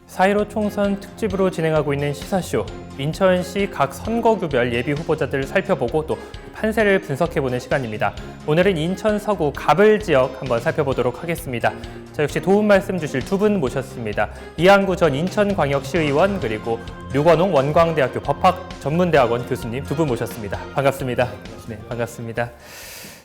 4.15 총선 특집으로 진행하고 있는 시사쇼, 인천시 각 선거구별 예비 후보자들을 살펴보고 또 판세를 분석해보는 시간입니다. 오늘은 인천 서구 갑을 지역 한번 살펴보도록 하겠습니다. 자, 역시 도움 말씀 주실 두 분 모셨습니다. 이한구 전 인천광역시의원 그리고 류건홍 원광대학교 법학전문대학원 교수님 두 분 모셨습니다. 반갑습니다. 네, 반갑습니다.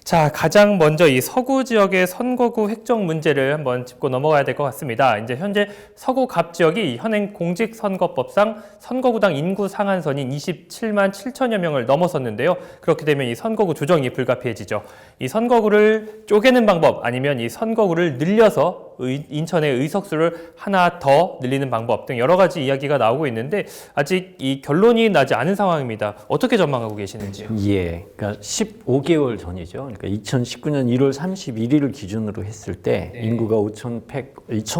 자, 가장 먼저 이 서구 지역의 선거구 획정 문제를 한번 짚고 넘어가야 될 것 같습니다. 이제 현재 서구 갑 지역이 현행 공직선거법상 선거구당 인구 상한선인 27만 7천여 명을 넘어섰는데요. 그렇게 되면 이 선거구 조정이 불가피해지죠. 이 선거구를 쪼개는 방법 아니면 이 선거구를 늘려서 인천의 의석수를 하나 더 늘리는 방법 등 여러 가지 이야기가 나오고 있는데 아직 이 결론이 나지 않은 상황입니다. 어떻게 전망하고 계시는지요? 예, 그러니까 15개월 전이죠. 그러니까 2019년 1월 31일을 기준으로 했을 때 인구가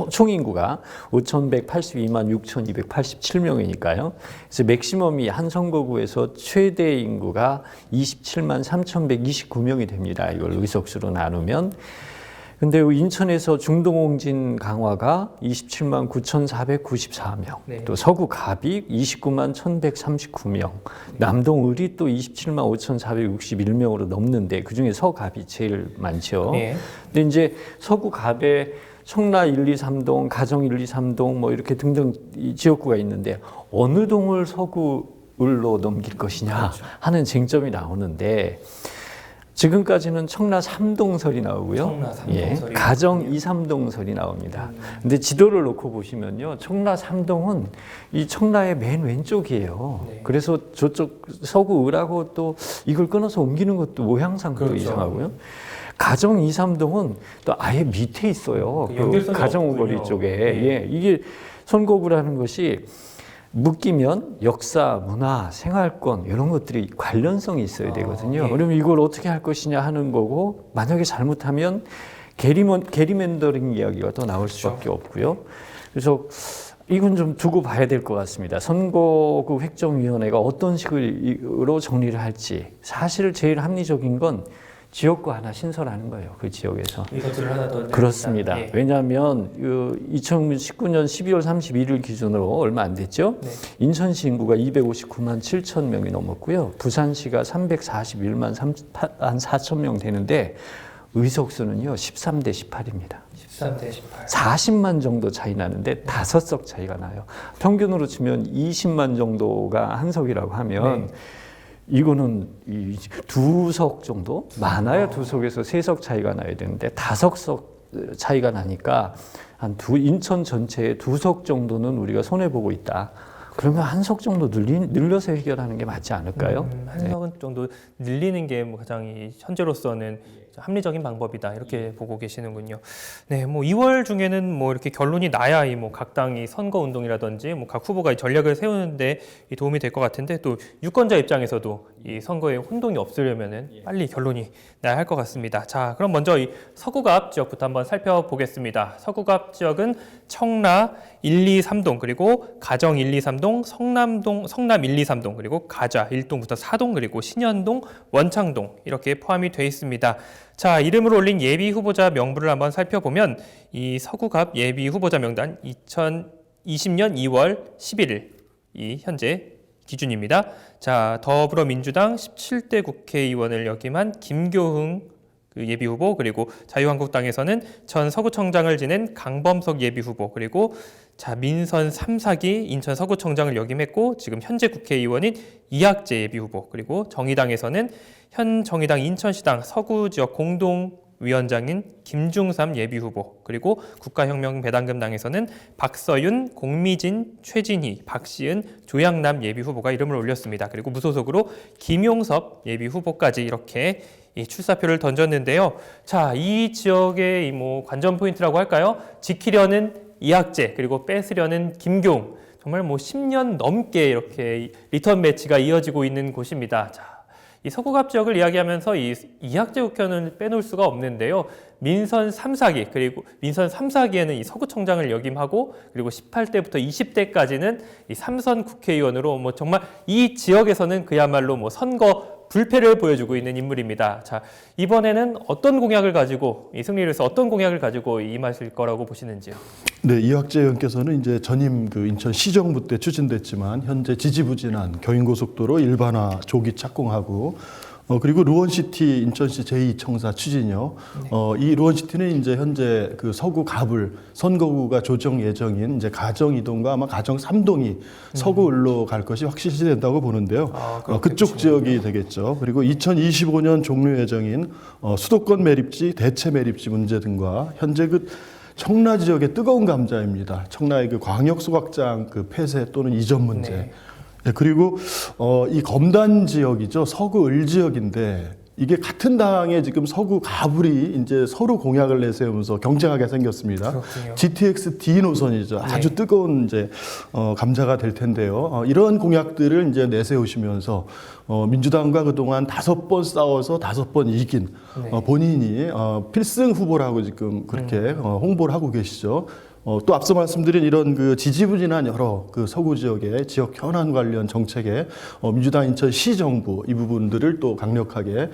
총 인구가 5,182만 6,287명이니까요. 그래서 맥시멈이 한 선거구에서 최대 인구가 27만 3,129명이 됩니다. 이걸 의석수로 나누면. 근데 인천에서 중동홍진 강화가 27만 9,494명, 네. 또 서구 갑이 29만 1,139명, 남동을이 또 27만 5,461명으로 넘는데 그중에 서갑이 제일 많죠. 네. 근데 이제 서구 갑에 청라 1, 2, 3동, 가정 1, 2, 3동 뭐 이렇게 등등 이 지역구가 있는데 어느 동을 서구을로 넘길 것이냐 하는 쟁점이 나오는데 지금까지는 청라 3동설이 나오고요. 청라 3동설이 가정 2, 3동설이 나옵니다. 근데 지도를 놓고 보시면요. 청라 3동은 이 청라의 맨 왼쪽이에요. 네. 그래서 저쪽 서구을하고 또 이걸 끊어서 옮기는 것도 모양상도 그렇죠. 이상하고요. 가정 2, 3동은 또 아예 밑에 있어요. 그 가정거리 쪽에. 예, 이게 선거구라는 것이 묶이면 역사, 문화, 생활권 이런 것들이 관련성이 있어야 되거든요. 예. 그러면 이걸 어떻게 할 것이냐 하는 거고 만약에 잘못하면 게리맨더링 이야기가 또 나올 수밖에 없고요. 그래서 이건 좀 두고 봐야 될 것 같습니다. 선거구 획정위원회가 어떤 식으로 정리를 할지 사실 제일 합리적인 건 지역구 하나 신설하는 거예요. 그 지역에서. 의석수를 하나 더 그렇습니다. 예. 왜냐하면 2019년 12월 31일 기준으로 얼마 안 됐죠. 네. 인천시 인구가 259만 7천 명이 넘었고요. 부산시가 341만 4천 명 되는데 의석수는요 13대 18입니다. 13대 18. 40만 정도 차이 나는데 5석 차이가 나요. 평균으로 치면 20만 정도가 한 석이라고 하면 이거는 2석 정도? 많아야 2석에서 3석 차이가 나야 되는데 5석 차이가 나니까 인천 전체에 2석 정도는 우리가 손해보고 있다. 그러면 한 석 정도 늘려서 해결하는 게 맞지 않을까요? 한 석은 정도 늘리는 게 뭐 가장 현재로서는 합리적인 방법이다 이렇게 보고 계시는군요. 네, 뭐 2월 중에는 뭐 이렇게 결론이 나야 이 뭐 각 당이 선거 운동이라든지 뭐 각 후보가 이 전략을 세우는데 이 도움이 될 것 같은데 또 유권자 입장에서도 이 선거에 혼동이 없으려면은 빨리 결론이 나야 할 것 같습니다. 자, 그럼 먼저 이 서구갑 지역부터 한번 살펴보겠습니다. 서구갑 지역은 청라 1, 2, 3동 그리고 가정 1, 2, 3동, 성남 1, 2, 3동 그리고 가자 1동부터 4동 그리고 신현동, 원창동 이렇게 포함이 되어 있습니다. 자, 이름을 올린 예비 후보자 명부를 한번 살펴보면 이 서구갑 예비 후보자 명단 2020년 2월 11일 이 현재 기준입니다. 자, 더불어민주당 17대 국회의원을 역임한 김교흥 예비 후보 그리고 자유한국당에서는 전 서구청장을 지낸 강범석 예비 후보 그리고 자 민선 3사기 인천 서구청장을 역임했고 지금 현재 국회의원인 이학재 예비 후보 그리고 정의당에서는 현 정의당 인천시당 서구지역 공동위원장인 김중삼 예비 후보 그리고 국가혁명배당금당에서는 박서윤, 공미진, 최진희, 박시은, 조양남 예비 후보가 이름을 올렸습니다. 그리고 무소속으로 김용섭 예비 후보까지 이렇게 이 출사표를 던졌는데요. 자, 이 지역의 뭐 관전 포인트라고 할까요? 지키려는 이학재 그리고 뺏으려는 김경 정말 뭐 10년 넘게 이렇게 리턴 매치가 이어지고 있는 곳입니다. 자, 이 서구갑 지역을 이야기하면서 이 이학재 국회의원을 빼놓을 수가 없는데요. 민선 3사기 그리고 민선 3사기에는 이 서구청장을 역임하고 그리고 18대부터 20대까지는 이 3선 국회의원으로 뭐 정말 이 지역에서는 그야말로 뭐 선거 불패를 보여주고 있는 인물입니다. 자, 이번에는 어떤 공약을 가지고 이 승리를 위해서 어떤 공약을 가지고 임하실 거라고 보시는지요? 네, 이학재 의원께서는 이제 전임 그 인천 시정부 때 추진됐지만 현재 지지부진한 경인고속도로 일반화 조기 착공하고 그리고 루원시티 인천시 제2청사 추진이요. 이 루원시티는 이제 현재 그 서구 갑을 선거구가 조정 예정인 이제 가정 2동과 아마 가정 3동이 서구을로 갈 것이 확실시된다고 보는데요. 그쪽 지역이 되겠죠. 그리고 2025년 종료 예정인 수도권 매립지, 대체 매립지 문제 등과 현재 그 청라 지역의 뜨거운 감자입니다. 청라의 그 광역 소각장 그 폐쇄 또는 이전 문제. 네. 네, 그리고 이 검단 지역이죠. 서구 을 지역인데 이게 같은 당에 지금 서구 가불이 이제 서로 공약을 내세우면서 경쟁하게 생겼습니다. 그렇군요. GTX D 노선이죠. 아주 뜨거운 이제 감자가 될 텐데요. 이런 공약들을 이제 내세우시면서 민주당과 그동안 5번 싸워서 5번 이긴 본인이 필승 후보라고 지금 그렇게 홍보를 하고 계시죠. 또 앞서 말씀드린 이런 그 지지부진한 여러 그 서구 지역의 지역 현안 관련 정책에 민주당 인천시 정부 이 부분들을 또 강력하게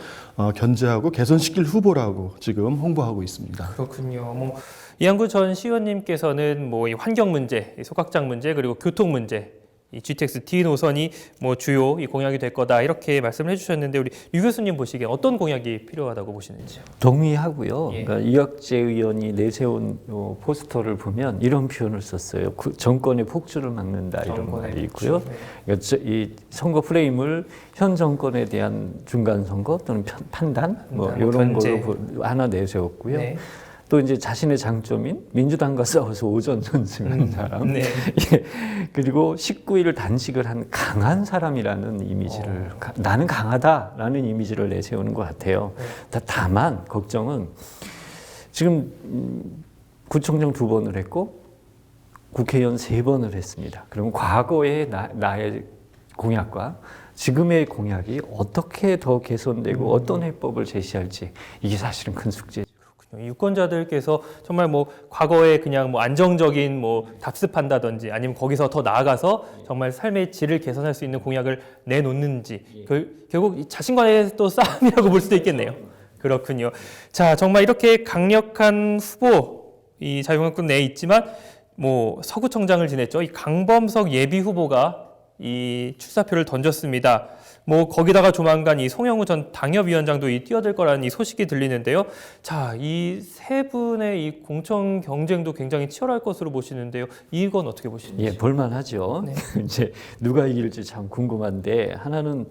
견제하고 개선시킬 후보라고 지금 홍보하고 있습니다. 그렇군요. 뭐 이한구 전 시의원님께서는 뭐 이 환경 문제, 이 소각장 문제 그리고 교통 문제, 이 GTX D 노선이 뭐 주요 이 공약이 될 거다 이렇게 말씀을 해주셨는데 우리 유 교수님 보시기에 어떤 공약이 필요하다고 보시는지요? 동의하고요. 예. 그러니까 이학재 의원이 내세운 포스터를 보면 이런 표현을 썼어요. 정권의 폭주를 막는다 이런 말이 있고요. 네. 그러니까 이 선거 프레임을 현 정권에 대한 중간 선거 또는 판단 뭐 이런 견제. 걸로 하나 내세웠고요. 네. 또 이제 자신의 장점인 민주당과 싸워서 오전 전승한 사람, 네. 예. 그리고 19일 단식을 한 강한 사람이라는 이미지를 나는 강하다라는 이미지를 내세우는 것 같아요. 다만 걱정은 지금 구청장 2번을 했고 국회의원 3번을 했습니다. 그러면 과거의 나의 공약과 지금의 공약이 어떻게 더 개선되고 어떤 해법을 제시할지 이게 사실은 큰 숙제죠. 유권자들께서 정말 뭐 과거에 그냥 뭐 안정적인 뭐 답습한다든지 아니면 거기서 더 나아가서 정말 삶의 질을 개선할 수 있는 공약을 내놓는지 결국 이 자신과의 또 싸움이라고 볼 수도 있겠네요. 그렇군요. 자, 정말 이렇게 강력한 후보 이 자유한국당 내에 있지만 뭐 서구청장을 지냈죠. 이 강범석 예비 후보가 이 출사표를 던졌습니다. 뭐 거기다가 조만간 이 송영우 전 당협위원장도 뛰어들 거라는 이 소식이 들리는데요. 자, 이 세 분의 이 공천 경쟁도 굉장히 치열할 것으로 보시는데요. 이건 어떻게 보시는지? 예, 볼만하죠. 네. 이제 누가 이길지 참 궁금한데 하나는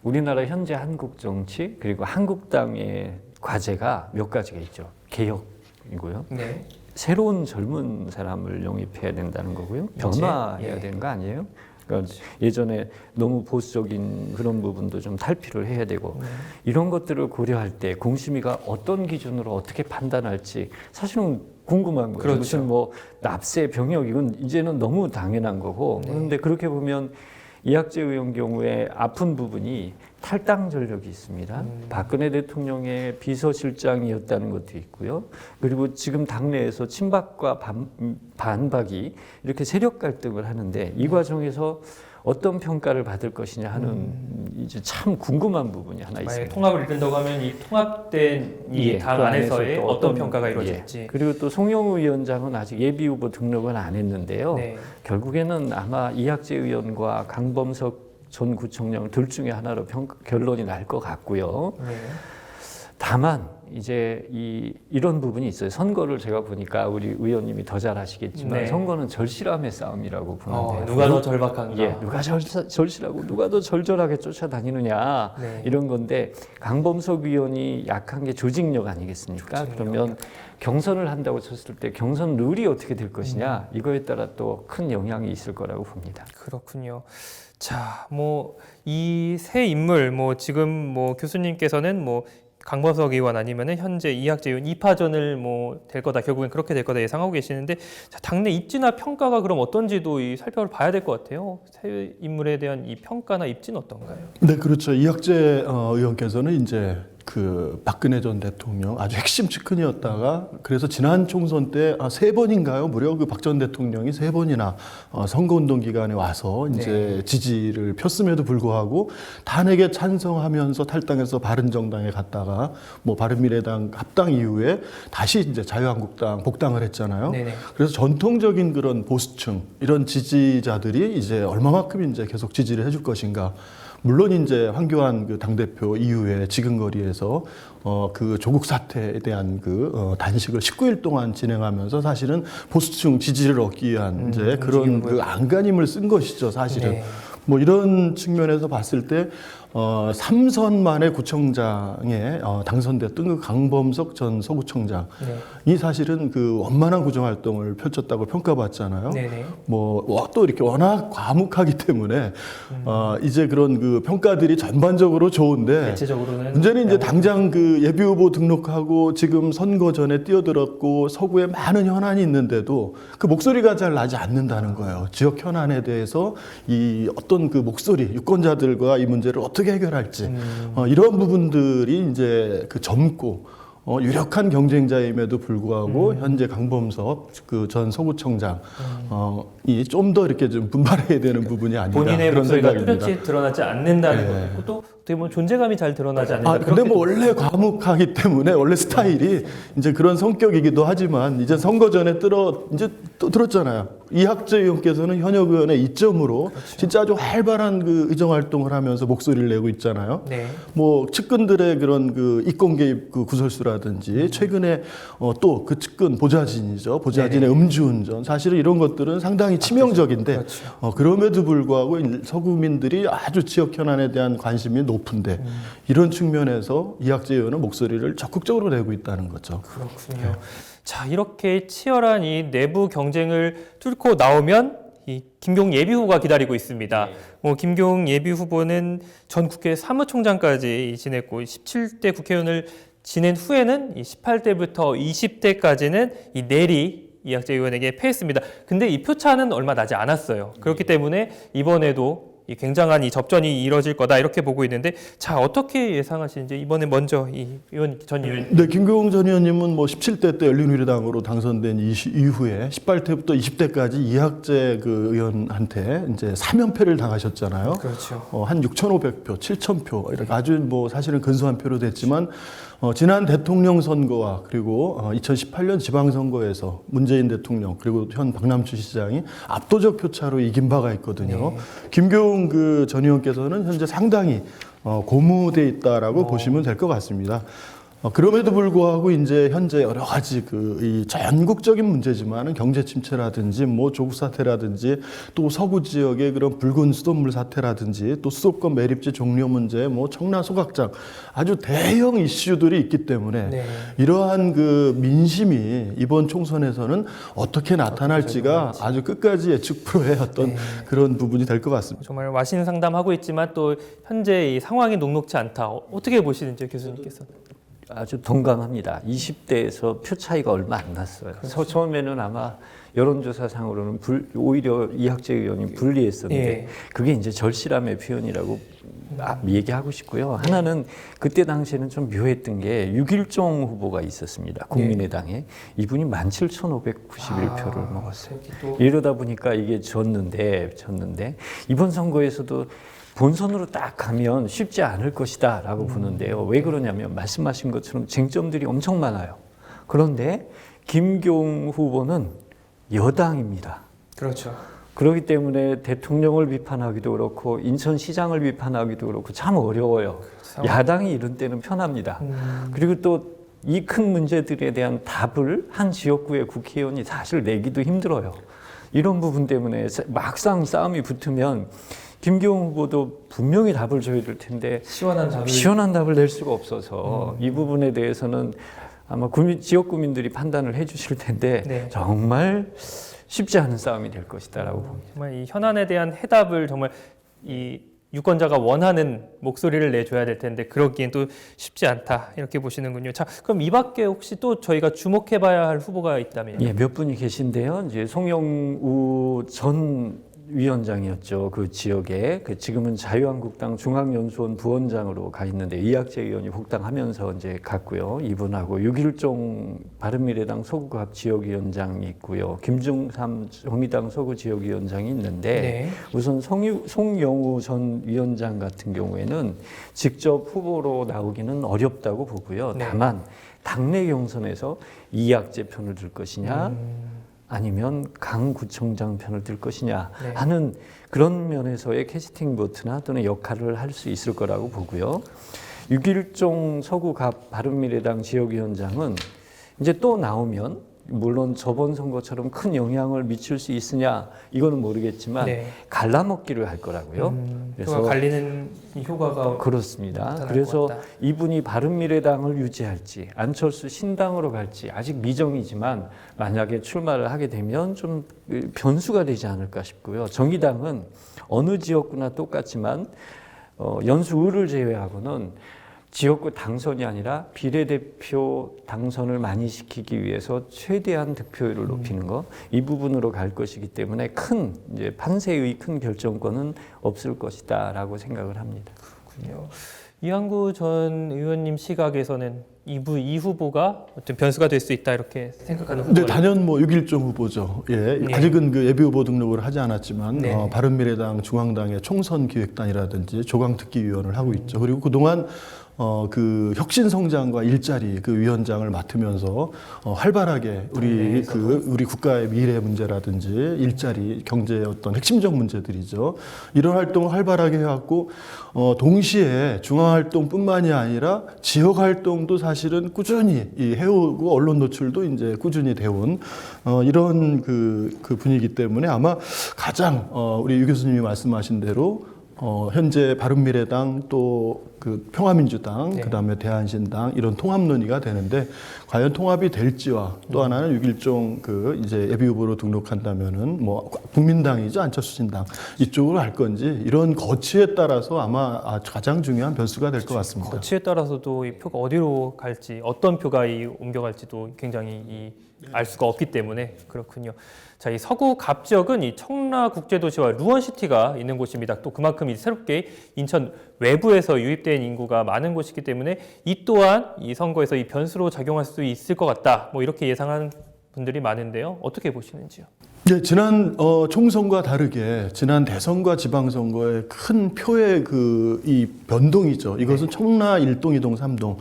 우리나라 현재 한국 정치 그리고 한국당의 과제가 몇 가지가 있죠. 개혁이고요. 네. 새로운 젊은 사람을 영입해야 된다는 거고요. 변화해야 되는 거 아니에요? 그러니까 예전에 너무 보수적인 그런 부분도 좀 탈피를 해야 되고 이런 것들을 고려할 때 공심위가 어떤 기준으로 어떻게 판단할지 사실은 궁금한 거예요. 그렇죠. 무슨 뭐 납세 병역 이건 이제는 너무 당연한 거고 그런데 그렇게 보면 이학재 의원 경우에 아픈 부분이 탈당 전력이 있습니다. 박근혜 대통령의 비서실장이었다는 것도 있고요. 그리고 지금 당내에서 친박과 반박이 이렇게 세력 갈등을 하는데 이 과정에서 어떤 평가를 받을 것이냐 하는 이제 참 궁금한 부분이 하나 만약에 있습니다. 통합을 이룬다고 하면 이 통합된 이 당 그 안에서의 또 어떤 평가가 이루어질지. 예. 그리고 또 송영우 위원장은 아직 예비 후보 등록은 안 했는데요. 네. 결국에는 아마 이학재 의원과 강범석 전 구청장 둘 중에 하나로 결론이 날 것 같고요. 네. 다만 이제 이런 부분이 있어요. 선거를 제가 보니까 우리 의원님이 더 잘 아시겠지만 네. 선거는 절실함의 싸움이라고 보는데 누가 더 절박한가? 예, 누가 절실하고 누가 더 절절하게 쫓아다니느냐 네. 이런 건데 강범석 의원이 약한 게 조직력 아니겠습니까? 그러면 경선을 한다고 쳤을 때 경선 룰이 어떻게 될 것이냐 이거에 따라 또 큰 영향이 있을 거라고 봅니다. 그렇군요. 자, 뭐 이 세 인물 뭐 지금 뭐 교수님께서는 뭐 강범석 의원 아니면은 현재 이학재 의원 2파전을 뭐 될 거다 결국엔 그렇게 될 거다 예상하고 계시는데 자, 당내 입지나 평가가 그럼 어떤지도 이 살펴봐야 될 것 같아요. 세 인물에 대한 이 평가나 입지는 어떤가요? 네, 그렇죠. 이학재 의원께서는 이제 그 박근혜 전 대통령 아주 핵심 측근이었다가 그래서 지난 총선 때 3번인가요? 무려 그 박 전 대통령이 3번이나 선거운동 기간에 와서 이제 지지를 폈음에도 불구하고 탄핵에 찬성하면서 탈당해서 바른정당에 갔다가 뭐 바른미래당 합당 이후에 다시 이제 자유한국당 복당을 했잖아요. 네네. 그래서 전통적인 그런 보수층 이런 지지자들이 이제 얼마만큼 이제 계속 지지를 해줄 것인가. 물론 이제 황교안 그 당대표 이후에 지근거리에서 그 조국 사태에 대한 그 단식을 19일 동안 진행하면서 사실은 보수층 지지를 얻기 위한 이제 그런 그 안간힘을 쓴 것이죠, 사실은. 네. 뭐 이런 측면에서 봤을 때 3선 만에 구청장에 당선됐던 그 강범석 전 서구청장이 사실은 그 원만한 구정 활동을 펼쳤다고 평가받잖아요. 네네. 뭐 또 이렇게 워낙 과묵하기 때문에 이제 그런 그 평가들이 전반적으로 좋은데 대체적으로는 문제는 이제 당장 그 예비 후보 등록하고 지금 선거 전에 뛰어들었고 서구에 많은 현안이 있는데도 그 목소리가 잘 나지 않는다는 거예요. 지역 현안에 대해서 이 어떤 그 목소리 유권자들과 이 문제를 어떻게 해결할지 이런 부분들이 이제 그 젊고 유력한 경쟁자임에도 불구하고 현재 강범석 그 전 서구청장 이 좀 더 이렇게 좀 분발해야 되는 부분이 아닌가 본인의 그런 목소리가 생각입니다. 뚜렷이 드러나지 않는다는 네. 것도 또 어떻게 보면 존재감이 잘 드러나지 않는다. 근데 뭐 원래 과묵하기 때문에 원래 스타일이 이제 그런 성격이기도 하지만 이제 선거 전에 이제 또 들었잖아요. 이학재 의원께서는 현역 의원의 이점으로 진짜 아주 활발한 그 의정 활동을 하면서 목소리를 내고 있잖아요. 네. 뭐 측근들의 그런 그 이권 개입 그 구설수라든지 최근에 또 그 측근 보좌진이죠. 보좌진의 음주운전 사실은 이런 것들은 상당히 치명적인데 그렇죠. 그럼에도 불구하고 서구민들이 아주 지역 현안에 대한 관심이 높은데 이런 측면에서 이학재 의원은 목소리를 적극적으로 내고 있다는 거죠. 그렇군요. 자, 이렇게 치열한 이 내부 경쟁을 뚫고 나오면 이 김경 예비 후보가 기다리고 있습니다. 뭐 김경 예비 후보는 전 국회 사무총장까지 지냈고 17대 국회의원을 지낸 후에는 이 18대부터 20대까지는 이 내리 이학재 의원에게 패했습니다. 근데 이 표차는 얼마 나지 않았어요. 그렇기 때문에 이번에도 이 굉장한 이 접전이 이뤄질 거다 이렇게 보고 있는데 자 어떻게 예상하시는지 이번에 먼저 이 전 의원 네, 김교웅 전 의원님은 뭐 17대 때 열린우리당으로 당선된 이후에 18대부터 20대까지 이학재 그 의원한테 이제 3연패를 당하셨잖아요. 그렇죠. 한 6,500표, 7,000표 이렇게 아주 뭐 사실은 근소한 표로 됐지만 지난 대통령 선거와 그리고 2018년 지방선거에서 문재인 대통령 그리고 현 박남춘 시장이 압도적 표차로 이긴 바가 있거든요. 네. 김교웅 그 전 의원께서는 현재 상당히 고무돼 있다라고 보시면 될 것 같습니다. 그럼에도 불구하고 이제 현재 여러 가지 이 전국적인 문제지만은 경제 침체라든지 뭐 조국 사태라든지 또 서구 지역의 그런 붉은 수돗물 사태라든지 또 수도권 매립지 종료 문제 뭐 청라 소각장 아주 대형 이슈들이 있기 때문에 이러한 그 민심이 이번 총선에서는 어떻게 나타날지가 아주 끝까지 예측 불허의 어떤 그런 부분이 될 것 같습니다. 정말 와신 상담하고 있지만 또 현재 이 상황이 녹록지 않다. 어떻게 보시는지 교수님께서? 아주 동감합니다. 20대에서 표 차이가 얼마 안 났어요. 처음에는 아마 여론조사상으로는 오히려 이학재 의원이 불리했었는데 그게 이제 절실함의 표현이라고 얘기하고 싶고요. 하나는 그때 당시에는 좀 묘했던 게 6.1종 후보가 있었습니다. 국민의당에. 이분이 17,591표를 먹었어요. 이러다 보니까 이게 졌는데 이번 선거에서도 본선으로 딱 가면 쉽지 않을 것이다 라고 보는데요. 왜 그러냐면 말씀하신 것처럼 쟁점들이 엄청 많아요. 그런데 김경 후보는 여당입니다. 그렇죠. 그렇기 때문에 대통령을 비판하기도 그렇고 인천시장을 비판하기도 그렇고 참 어려워요. 야당이 이런 때는 편합니다. 그리고 또 이 큰 문제들에 대한 답을 한 지역구의 국회의원이 사실 내기도 힘들어요. 이런 부분 때문에 막상 싸움이 붙으면 김경 후보도 분명히 답을 줘야 될 텐데 시원한 답을 낼 수가 없어서 이 부분에 대해서는 아마 지역 구민들이 판단을 해주실 텐데 정말 쉽지 않은 싸움이 될 것이다라고 봅니다. 정말 이 현안에 대한 해답을 정말 이 유권자가 원하는 목소리를 내줘야 될 텐데 그러기엔 또 쉽지 않다 이렇게 보시는군요. 자, 그럼 이 밖에 혹시 또 저희가 주목해봐야 할 후보가 있다면? 몇 분이 계신데요. 이제 송영우 전 위원장이었죠. 그 지역에 지금은 자유한국당 중앙연수원 부원장으로 가 있는데 이학재 의원이 복당하면서 이제 갔고요. 이분하고 유길종 바른미래당 서구갑 지역위원장이 있고요. 김중삼 정의당 서구 지역위원장이 있는데 네. 우선 송영우 전 위원장 같은 경우에는 직접 후보로 나오기는 어렵다고 보고요. 네. 다만 당내 경선에서 이학재 편을 들 것이냐 아니면 강 구청장 편을 들 것이냐 네. 하는 그런 면에서의 캐스팅 보트나 또는 역할을 할 수 있을 거라고 보고요. 유길종 서구갑 바른미래당 지역위원장은 이제 또 나오면 물론 저번 선거처럼 큰 영향을 미칠 수 있으냐 이거는 모르겠지만 네. 갈라먹기를 할 거라고요. 그래서 갈리는 이 효과가 그렇습니다. 나타날 그래서 것 같다. 이분이 바른미래당을 유지할지 안철수 신당으로 갈지 아직 미정이지만 만약에 출마를 하게 되면 좀 변수가 되지 않을까 싶고요. 정의당은 어느 지역구나 똑같지만 연수을을 제외하고는 지역구 당선이 아니라 비례대표 당선을 많이 시키기 위해서 최대한 득표율을 높이는 거, 이 부분으로 갈 것이기 때문에 큰 이제 판세의 큰 결정권은 없을 것이다라고 생각을 합니다. 그렇군요. 이한구 전 의원님 시각에서는 이 후보가 어떤 변수가 될 수 있다 이렇게 생각하는 네, 후보가 단연 뭐 유길종 후보죠. 예, 네. 아직은 그 예비 후보 등록을 하지 않았지만 네. 바른미래당 중앙당의 총선 기획단이라든지 조강특기위원을 하고 있죠. 그리고 그동안 그 혁신 성장과 일자리 그 위원장을 맡으면서 활발하게 우리 국가의 미래 문제라든지 일자리 경제의 어떤 핵심적 문제들이죠. 이런 활동을 활발하게 해왔고 동시에 중앙 활동뿐만이 아니라 지역 활동도 사실은 꾸준히 해오고 언론 노출도 이제 꾸준히 돼온 이런 그 분위기 때문에 아마 가장 우리 유 교수님이 말씀하신 대로 현재 바른미래당 또 그 평화민주당 네. 그다음에 대한신당 이런 통합 논의가 되는데 과연 통합이 될지와 또 하나는 유길종 그 이제 예비 후보로 등록한다면은 뭐 국민당이죠 안철수 신당 이쪽으로 할 건지 이런 거취에 따라서 아마 가장 중요한 변수가 될 것 같습니다. 거치에 따라서도 이 표가 어디로 갈지 어떤 표가 옮겨갈지도 굉장히 알 수가 없기 때문에 그렇군요. 자, 이 서구 갑 지역은 이 청라 국제도시와 루원시티가 있는 곳입니다. 또 그만큼 이 새롭게 인천 외부에서 유입된 인구가 많은 곳이기 때문에 이 또한 이 선거에서 이 변수로 작용할 수 있을 것 같다. 뭐 이렇게 예상하는 분들이 많은데요. 어떻게 보시는지요? 네, 지난 총선과 다르게 지난 대선과 지방선거의 큰 표의 이 변동이죠. 이것은 청라 1동, 2동, 3동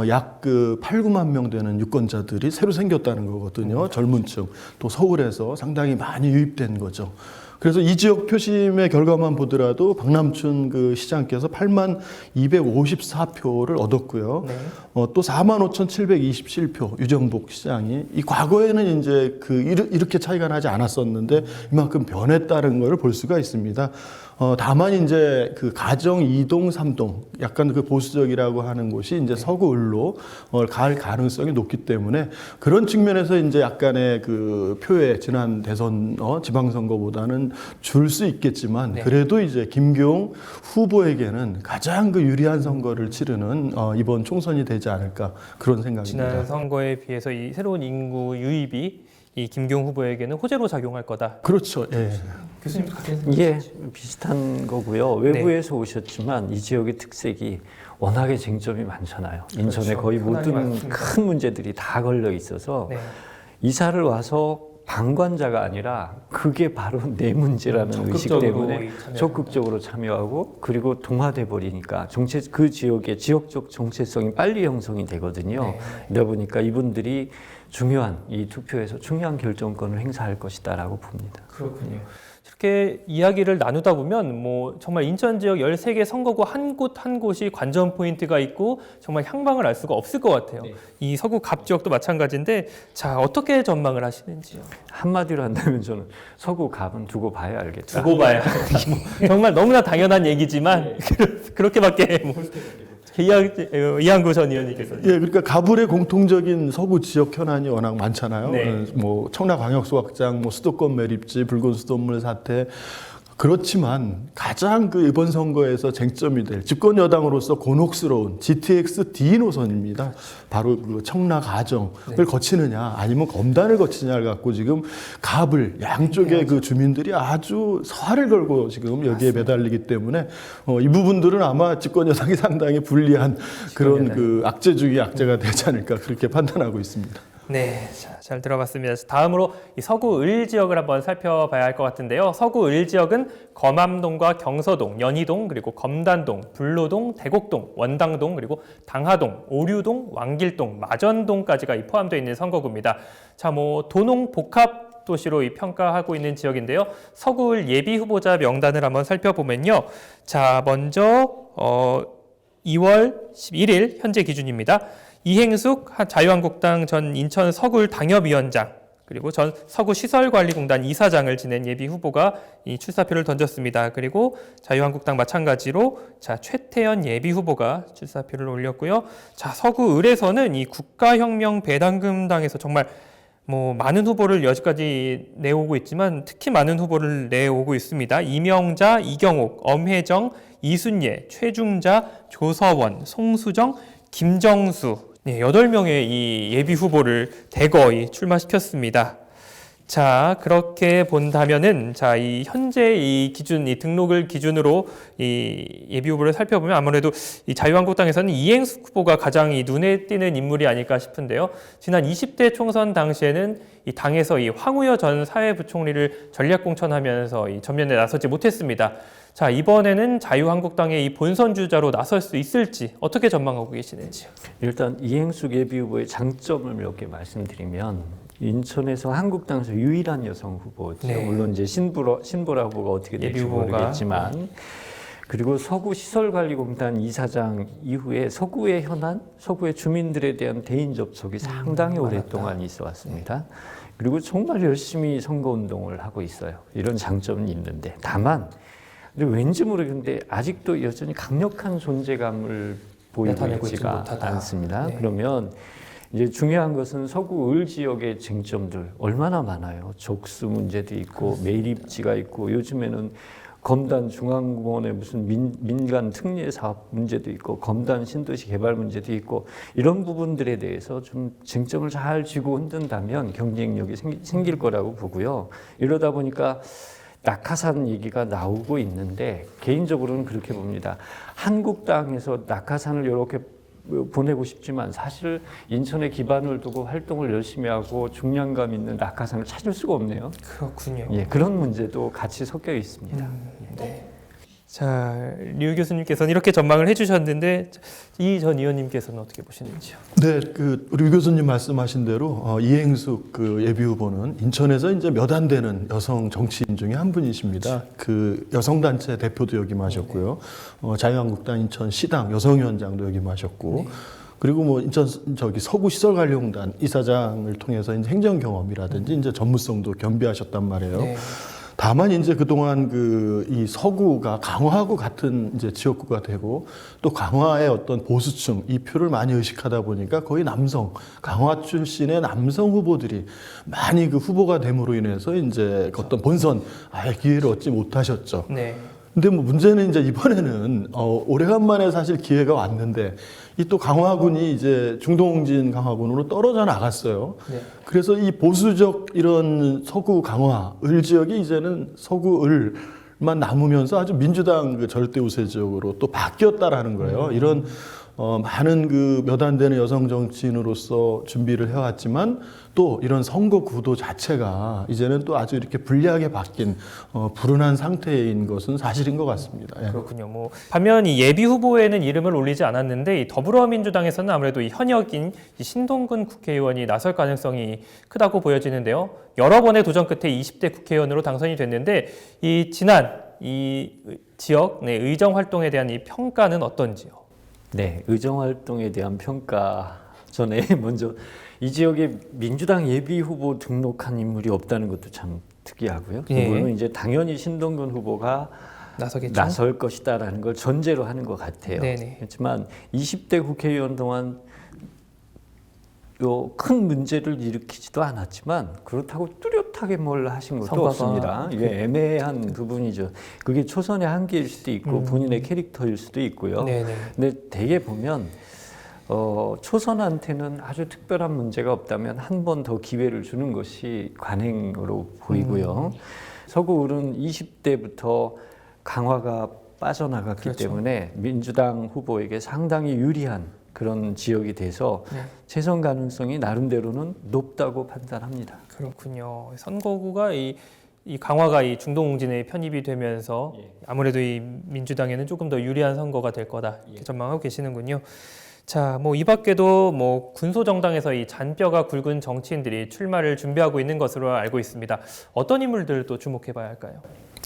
약 8, 9만 명 되는 유권자들이 새로 생겼다는 거거든요. 젊은 층, 또 서울에서 상당히 많이 유입된 거죠. 그래서 이 지역 표심의 결과만 보더라도 박남춘 그 시장께서 8만 254표를 얻었고요. 네. 또 4만 5,727표 유정복 시장이 이 과거에는 이제 이렇게 차이가 나지 않았었는데 이만큼 변했다는 것을 볼 수가 있습니다. 다만 이제 그 가정 2동, 3동 약간 그 보수적이라고 하는 곳이 이제 서구을로 갈 가능성이 높기 때문에 그런 측면에서 이제 약간의 그 표에 지난 대선 지방선거보다는 줄 수 있겠지만 네. 그래도 이제 김기용 후보에게는 가장 그 유리한 선거를 치르는 이번 총선이 되지 않을까 그런 생각입니다. 지난 선거에 비해서 이 새로운 인구 유입이 이 김기용 후보에게는 호재로 작용할 거다. 그렇죠. 예. 교수님 같은 예, 비슷한 거고요. 외부에서 오셨지만 이 지역의 특색이 워낙에 쟁점이 많잖아요. 인천에 그렇죠. 거의 현안이 모든 많습니다. 큰 문제들이 다 걸려 있어서 네. 이사를 와서 방관자가 아니라 그게 바로 내 문제라는 의식 때문에 적극적으로 참여하고 그리고 동화돼 버리니까 그 지역의 지역적 정체성이 빨리 형성이 되거든요. 네. 그러다 보니까 이분들이 중요한 이 투표에서 중요한 결정권을 행사할 것이다라고 봅니다. 그렇군요. 이렇게 이야기를 나누다 보면 뭐 정말 인천 지역 13개 선거구 한 곳 한 곳이 관전 포인트가 있고 정말 향방을 알 수가 없을 것 같아요. 네. 이 서구 갑 지역도 마찬가지인데 자 어떻게 전망을 하시는지요? 한마디로 한다면 저는 서구 갑은 두고 봐야 알겠다. 두고 봐야 뭐, 정말 너무나 당연한 얘기지만 그렇게밖에 뭐, 이한구 전 의원님께서 예, 그러니까 가불의 공통적인 서구 지역 현안이 워낙 많잖아요. 네. 뭐 청라 광역소각장, 뭐 수도권 매립지, 붉은 수돗물 사태. 그렇지만 가장 그 이번 선거에서 쟁점이 될 집권 여당으로서 곤혹스러운 GTX-D 노선입니다. 바로 그 청라 가정을 거치느냐 아니면 검단을 거치냐를 갖고 지금 갑을 양쪽의 그 주민들이 아주 서화를 걸고 지금 여기에 매달리기 때문에 이 부분들은 아마 집권 여당이 상당히 불리한 그런 그 악재 중의 악재가 되지 않을까 그렇게 판단하고 있습니다. 네, 자, 잘 들어봤습니다. 다음으로 이 서구 을 지역을 한번 살펴봐야 할 것 같은데요. 서구 을 지역은 검암동과 경서동, 연희동, 그리고 검단동, 불로동, 대곡동, 원당동, 그리고 당하동, 오류동, 왕길동, 마전동까지가 포함되어 있는 선거구입니다. 자, 뭐 도농 복합 도시로 평가하고 있는 지역인데요. 서구을 예비 후보자 명단을 한번 살펴보면요. 자, 먼저 2월 11일 현재 기준입니다. 이행숙 자유한국당 전 인천 서구을 당협위원장 그리고 전 서구시설관리공단 이사장을 지낸 예비 후보가 이 출사표를 던졌습니다. 그리고 자유한국당 마찬가지로 자 최태현 예비 후보가 출사표를 올렸고요. 자 서구을에서는 이 국가혁명배당금당에서 정말 뭐 많은 후보를 여기까지 내오고 있지만 특히 많은 후보를 내오고 있습니다. 이명자, 이경옥, 엄혜정, 이순예, 최중자, 조서원, 송수정, 김정수 네, 8명의 이 예비 후보를 대거 출마시켰습니다. 자, 그렇게 본다면은 자, 이 현재 이 기준, 이 등록을 기준으로 이 예비 후보를 살펴보면 아무래도 이 자유한국당에서는 이행숙 후보가 가장 이 눈에 띄는 인물이 아닐까 싶은데요. 지난 20대 총선 당시에는 이 당에서 이 황우여 전 사회부총리를 전략 공천하면서 이 전면에 나서지 못했습니다. 자, 이번에는 자유한국당의 이 본선 주자로 나설 수 있을지 어떻게 전망하고 계시는지요? 일단 이행숙 예비 후보의 장점을 몇 개 말씀드리면 인천에서 한국당에서 유일한 여성 후보죠. 네. 물론 이제 신보라 후보가 어떻게 될지 모르겠지만 그리고 서구시설관리공단 이사장 이후에 서구의 현안, 서구의 주민들에 대한 대인 접촉이 상당히 오랫동안 있어 왔습니다. 그리고 정말 열심히 선거운동을 하고 있어요. 이런 장점은 있는데 다만 왠지 모르겠는데 아직도 여전히 강력한 존재감을 보이고 있지가 않습니다. 네. 그러면 이제 중요한 것은 서구 을 지역의 쟁점들 얼마나 많아요. 족수 문제도 있고 매립지가 있고 요즘에는 검단 중앙공원의 무슨 민간 특례 사업 문제도 있고 검단 신도시 개발 문제도 있고 이런 부분들에 대해서 좀 쟁점을 잘 쥐고 흔든다면 경쟁력이 생길 거라고 보고요. 이러다 보니까 낙하산 얘기가 나오고 있는데 개인적으로는 그렇게 봅니다. 한국당에서 낙하산을 이렇게 보내고 싶지만 사실 인천에 기반을 두고 활동을 열심히 하고 중량감 있는 낙하산을 찾을 수가 없네요. 그렇군요. 예, 그런 문제도 같이 섞여 있습니다. 네. 자, 류 교수님께서는 이렇게 전망을 해주셨는데 이 전 의원님께서는 어떻게 보시는지요? 네, 그 우리 류 교수님 말씀하신 대로 이행숙 그 예비 후보는 인천에서 이제 몇 안 되는 여성 정치인 중에 한 분이십니다. 그 여성단체 대표도 역임하셨고요. 자유한국당 인천 시당 여성위원장도 역임하셨고. 그리고 뭐 인천 서구시설관리공단 이사장을 통해서 이제 행정 경험이라든지 이제 전문성도 겸비하셨단 말이에요. 네. 다만 이제 그동안 이 서구가 강화하고 같은 이제 지역구가 되고 또 강화의 어떤 보수층 이 표를 많이 의식하다 보니까 거의 남성 강화 출신의 남성 후보들이 많이 그 후보가 됨으로 인해서 이제 어떤 본선 아예 기회를 얻지 못하셨죠. 네. 근데 뭐 문제는 이제 이번에는 오래간만에 사실 기회가 왔는데 이 또 강화군이 이제 중동진 강화군으로 떨어져 나갔어요. 네. 그래서 이 보수적 이런 서구 강화 을 지역이 이제는 서구 을만 남으면서 아주 민주당 그 절대 우세 지역으로 또 바뀌었다라는 거예요. 이런 많은 그 몇 안 되는 여성 정치인으로서 준비를 해왔지만 또 이런 선거 구도 자체가 이제는 또 아주 이렇게 불리하게 바뀐 불운한 상태인 것은 사실인 것 같습니다. 예. 그렇군요. 뭐 반면 이 예비 후보에는 이름을 올리지 않았는데 이 더불어민주당에서는 아무래도 이 현역인 이 신동근 국회의원이 나설 가능성이 크다고 보여지는데요. 여러 번의 도전 끝에 20대 국회의원으로 당선이 됐는데 이 지난 이 지역 내 의정 활동에 대한 이 평가는 어떤지요? 네, 의정 활동에 대한 평가 전에 먼저 이 지역에 민주당 예비 후보 등록한 인물이 없다는 것도 참 특이하고요. 그거는 이제 당연히 신동근 후보가 나설 것이다라는 걸 전제로 하는 것 같아요. 네네. 그렇지만 20대 국회의원 동안 큰 문제를 일으키지도 않았지만 그렇다고 뚜렷한 뚜렷하게 뭘 하신 것도 성과가 없습니다. 이게 애매한 부분이죠. 그게 초선의 한계일 수도 있고 본인의 캐릭터일 수도 있고요. 네네. 근데 대개 보면 초선한테는 아주 특별한 문제가 없다면 한 번 더 기회를 주는 것이 관행으로 보이고요. 서구을은 20대부터 강화가 빠져나갔기 그렇죠. 때문에 민주당 후보에게 상당히 유리한 그런 지역이 돼서 네. 재선 가능성이 나름대로는 높다고 판단합니다. 그렇군요. 선거구가 이 강화가 이 중동진에 편입이 되면서 아무래도 이 민주당에는 조금 더 유리한 선거가 될 거다 이렇게 전망하고 계시는군요. 자, 뭐 이 밖에도 뭐 군소 정당에서 이 잔뼈가 굵은 정치인들이 출마를 준비하고 있는 것으로 알고 있습니다. 어떤 인물들 또 주목해봐야 할까요?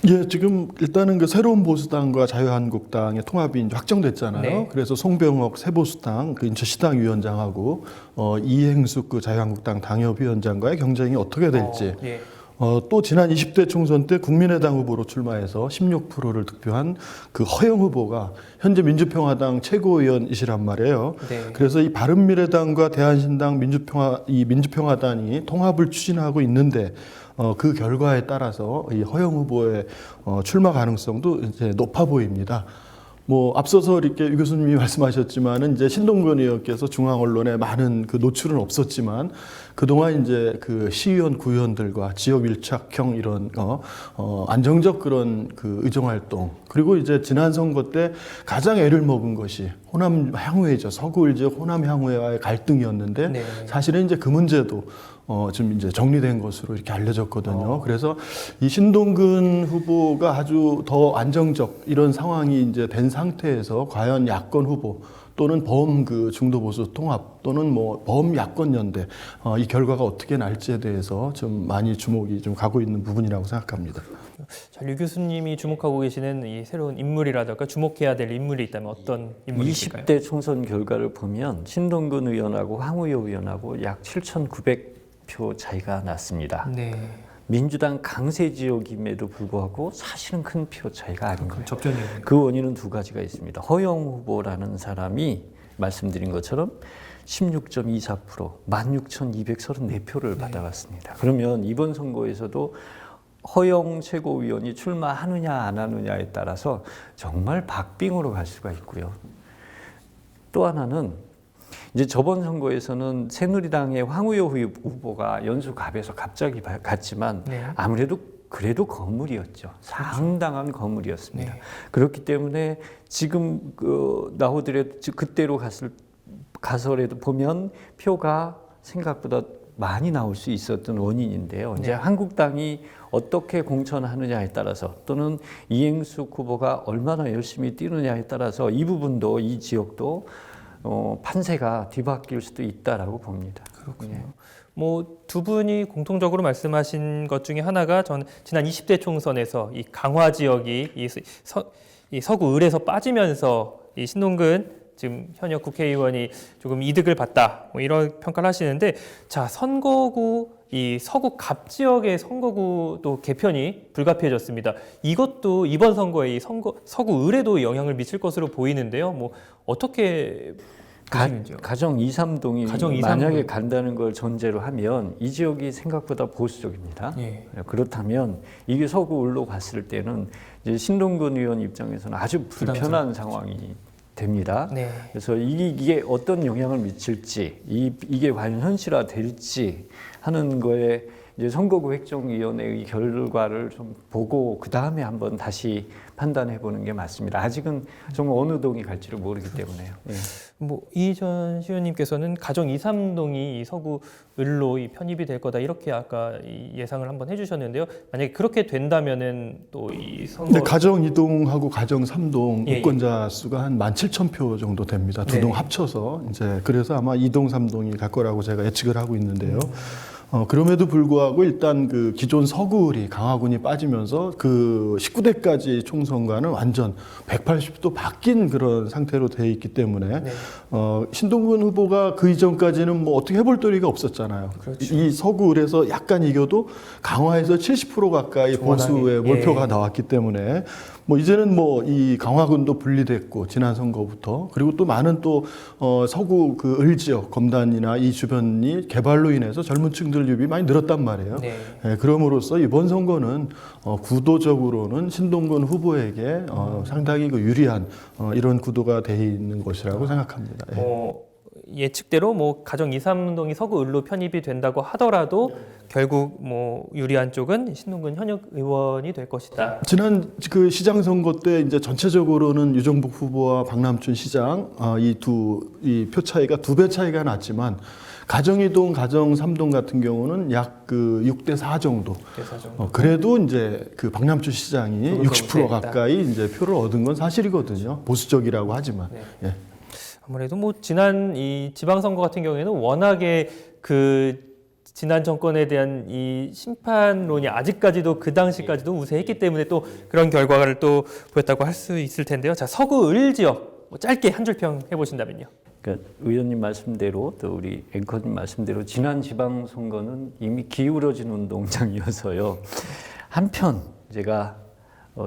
예, 지금 일단은 그 새로운 보수당과 자유한국당의 통합이 이제 확정됐잖아요. 네. 그래서 송병옥 새보수당 그 인천시당 위원장하고 이행숙 그 자유한국당 당협위원장과의 경쟁이 어떻게 될지. 예. 또 지난 20대 총선 때 국민의당 후보로 출마해서 16%를 득표한 그 허영 후보가 현재 민주평화당 최고위원이시란 말이에요. 네. 그래서 이 바른미래당과 대한신당 민주평화당이 통합을 추진하고 있는데 그 결과에 따라서 이 허영 후보의 출마 가능성도 이제 높아 보입니다. 뭐 앞서서 이렇게 유 교수님이 말씀하셨지만은 이제 신동근 의원께서 중앙 언론에 많은 그 노출은 없었지만 그동안 이제 그 시의원 구의원들과 지역 밀착형 이런 안정적 그런 그 의정 활동 그리고 이제 지난 선거 때 가장 애를 먹은 것이 호남 향후회죠. 서구을 지역 호남 향후회와의 갈등이었는데 네. 사실은 이제 그 문제도 좀 이제 정리된 것으로 이렇게 알려졌거든요. 그래서 이 신동근 후보가 아주 더 안정적 이런 상황이 이제 된 상태에서 과연 야권 후보 또는 범 그 중도 보수 통합 또는 뭐 범 야권 연대 이 결과가 어떻게 날지에 대해서 좀 많이 주목이 좀 가고 있는 부분이라고 생각합니다. 자, 류 교수님이 주목하고 계시는 이 새로운 인물이라든가 주목해야 될 인물이 있다면 어떤 인물이실까요? 20대 총선 결과를 보면 신동근 의원하고 황우여 의원하고 약 7,900표 차이가 났습니다. 네. 민주당 강세 지역임에도 불구하고 사실은 큰 표 차이가 아닌 거예요. 접전이요. 그 원인은 두 가지가 있습니다. 허영 후보라는 사람이 말씀드린 것처럼 16.24%, 16,234표를 받아갔습니다. 그러면 이번 선거에서도 허영 최고위원이 출마하느냐 안 하느냐에 따라서 정말 박빙으로 갈 수가 있고요. 또 하나는 이제 저번 선거에서는 새누리당의 황우여 후보가 연수갑에서 갑자기 갔지만 네. 아무래도 그래도 거물이었죠. 상당한 거물이었습니다. 네. 그렇기 때문에 지금 나오더라도 그때로 가서라도 보면 표가 생각보다 많이 나올 수 있었던 원인인데요. 이제 네. 한국당이 어떻게 공천하느냐에 따라서 또는 이행숙 후보가 얼마나 열심히 뛰느냐에 따라서 이 부분도 이 지역도 판세가 뒤바뀔 수도 있다라고 봅니다. 그렇군요. 뭐 두 분이 공통적으로 말씀하신 것 중에 하나가 저는 지난 20대 총선에서 이 강화 지역이 이 서구 을에서 빠지면서 이 신동근 지금 현역 국회의원이 조금 이득을 봤다 뭐 이런 평가를 하시는데 자 선거구 이 서구 갑 지역의 선거구도 개편이 불가피해졌습니다. 이것도 이번 선거에 이 서구 을에도 영향을 미칠 것으로 보이는데요. 뭐 어떻게 보시는지요? 가정 2, 3동이 가정 2, 만약에 3동. 간다는 걸 전제로 하면 이 지역이 생각보다 보수적입니다. 예. 그렇다면 이게 서구 을로 갔을 때는 이제 신동근 의원 입장에서는 아주 불편한 상황이 됩니다. 네. 그래서 이게 어떤 영향을 미칠지, 이게 과연 현실화될지 하는 거에 이제 선거구 획정위원회의 결과를 좀 보고 그 다음에 한번 다시 판단해 보는 게 맞습니다. 아직은 정말 어느 동이 갈지를 모르기 때문에요. 예. 뭐 이전 시의원님께서는 가정 2, 3동이 이 서구 을로 이 편입이 될 거다 이렇게 아까 이 예상을 한번 해주셨는데요. 만약에 그렇게 된다면은 또 이 선거 근데 가정 2동하고 가정 3동 예, 유권자 수가 한 17,000표 정도 됩니다. 두 동 네. 합쳐서 이제 그래서 아마 2동 3동이 갈 거라고 제가 예측을 하고 있는데요. 그럼에도 불구하고 일단 그 기존 서구을이 강화군이 빠지면서 그 19대까지 총선과는 완전 180도 바뀐 그런 상태로 돼 있기 때문에 네. 신동근 후보가 그 이전까지는 뭐 어떻게 해볼 도리가 없었잖아요. 그렇죠. 이 서구을에서 약간 이겨도 강화에서 70% 가까이 중원하게. 보수의 몰표가 예. 나왔기 때문에 뭐 이제는 뭐 이 강화군도 분리됐고 지난 선거부터 그리고 또 많은 또 서구 그 을지역 검단이나 이 주변이 개발로 인해서 젊은 층들 유입이 많이 늘었단 말이에요. 네. 예, 그럼으로써 이번 선거는 구도적으로는 신동근 후보에게 상당히 그 유리한 이런 구도가 돼 있는 것이라고 생각합니다. 예. 예측대로 뭐 가정 2, 3동이 서구 을로 편입이 된다고 하더라도 결국 뭐 유리한 쪽은 신동근 현역 의원이 될 것이다. 지난 그 시장 선거 때 이제 전체적으로는 유정복 후보와 박남춘 시장 이 표 차이가 2배 차이가 났지만 가정 2동, 가정 3동 같은 경우는 약 그 6대 4 정도. 그래도 이제 그 박남춘 시장이 60% 가까이 이제 표를 얻은 건 사실이거든요. 보수적이라고 하지만. 네. 예. 아무래도 뭐 지난 이 지방선거 같은 경우에는 워낙에 그 지난 정권에 대한 이 심판론이 아직까지도 그 당시까지도 우세했기 때문에 또 그런 결과를 또 보였다고 할 수 있을 텐데요. 자, 서구 을 지역 뭐 짧게 한 줄 평 해보신다면요. 그러니까 의원님 말씀대로 또 우리 앵커님 말씀대로 지난 지방선거는 이미 기울어진 운동장이어서요. 한편 제가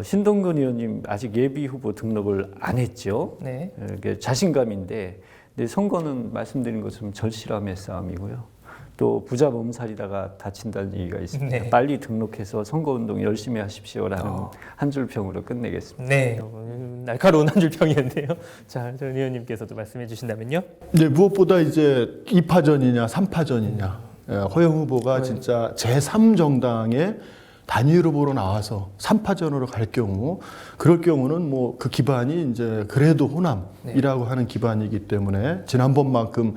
신동근 의원님 아직 예비 후보 등록을 안 했죠. 네. 이게 자신감인데, 근데 선거는 말씀드린 것처럼 절실함의 싸움이고요. 또 부자 몸살이다가 다친다는 얘기가 있습니다. 네. 빨리 등록해서 선거운동 열심히 하십시오라는 한 줄 평으로 끝내겠습니다. 네, 날카로운 한 줄 평이었는데요. 자, 전 의원님께서도 말씀해 주신다면요. 네, 무엇보다 이제 2파전이냐 3파전이냐 허영 후보가 진짜 제3정당의 단일 후보로 나와서 3파전으로 갈 경우 그럴 경우는 뭐 그 기반이 이제 그래도 호남이라고 하는 기반이기 때문에 지난번만큼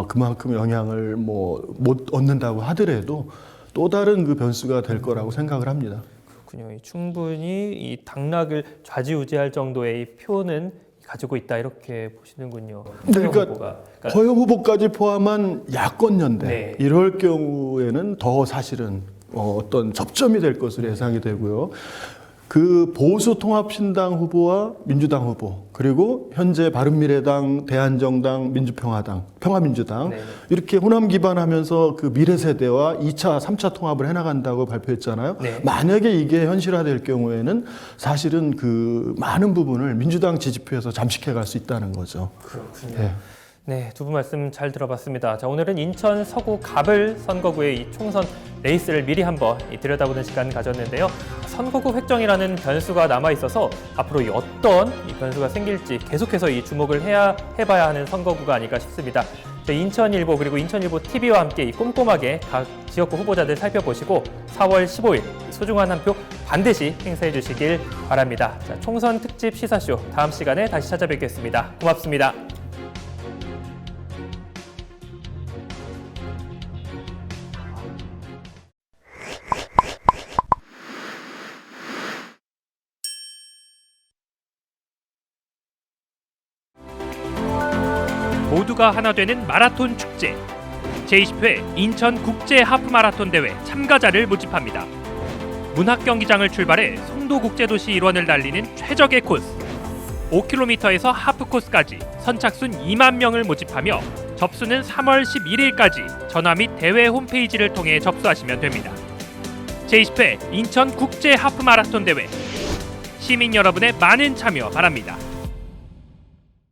그만큼 영향을 뭐 못 얻는다고 하더라도 또 다른 그 변수가 될 거라고 생각을 합니다. 그렇군요. 충분히 이 당락을 좌지우지할 정도의 이 표는 가지고 있다 이렇게 보시는군요. 그러니까 허영 후보까지 포함한 야권 연대 네. 이럴 경우에는 더 사실은 어떤 접점이 될 것으로 예상이 되고요. 그 보수 통합신당 후보와 민주당 후보 그리고 현재 바른미래당, 대한정당, 민주평화당, 평화민주당 네. 이렇게 호남 기반하면서 그 미래 세대와 2차, 3차 통합을 해나간다고 발표했잖아요. 네. 만약에 이게 현실화될 경우에는 사실은 그 많은 부분을 민주당 지지표에서 잠식해 갈 수 있다는 거죠. 그렇군요. 네. 네, 두 분 말씀 잘 들어봤습니다. 자, 오늘은 인천 서구 갑을 선거구의 이 총선 레이스를 미리 한번 들여다보는 시간 가졌는데요. 선거구 획정이라는 변수가 남아 있어서 앞으로 이 어떤 이 변수가 생길지 계속해서 이 주목을 해봐야 하는 선거구가 아닐까 싶습니다. 인천일보 그리고 인천일보 TV와 함께 이 꼼꼼하게 각 지역구 후보자들 살펴보시고 4월 15일 소중한 한 표 반드시 행사해 주시길 바랍니다. 자, 총선 특집 시사쇼 다음 시간에 다시 찾아뵙겠습니다. 고맙습니다. 모두가 하나 되는 마라톤 축제 제20회 인천 국제 하프 마라톤 대회 참가자를 모집합니다. 문학경기장을 출발해 송도국제도시 일원을 달리는 최적의 코스 5km에서 하프 코스까지 선착순 2만 명을 모집하며 접수는 3월 11일까지 전화 및 대회 홈페이지를 통해 접수하시면 됩니다. 제20회 인천 국제 하프 마라톤 대회 시민 여러분의 많은 참여 바랍니다.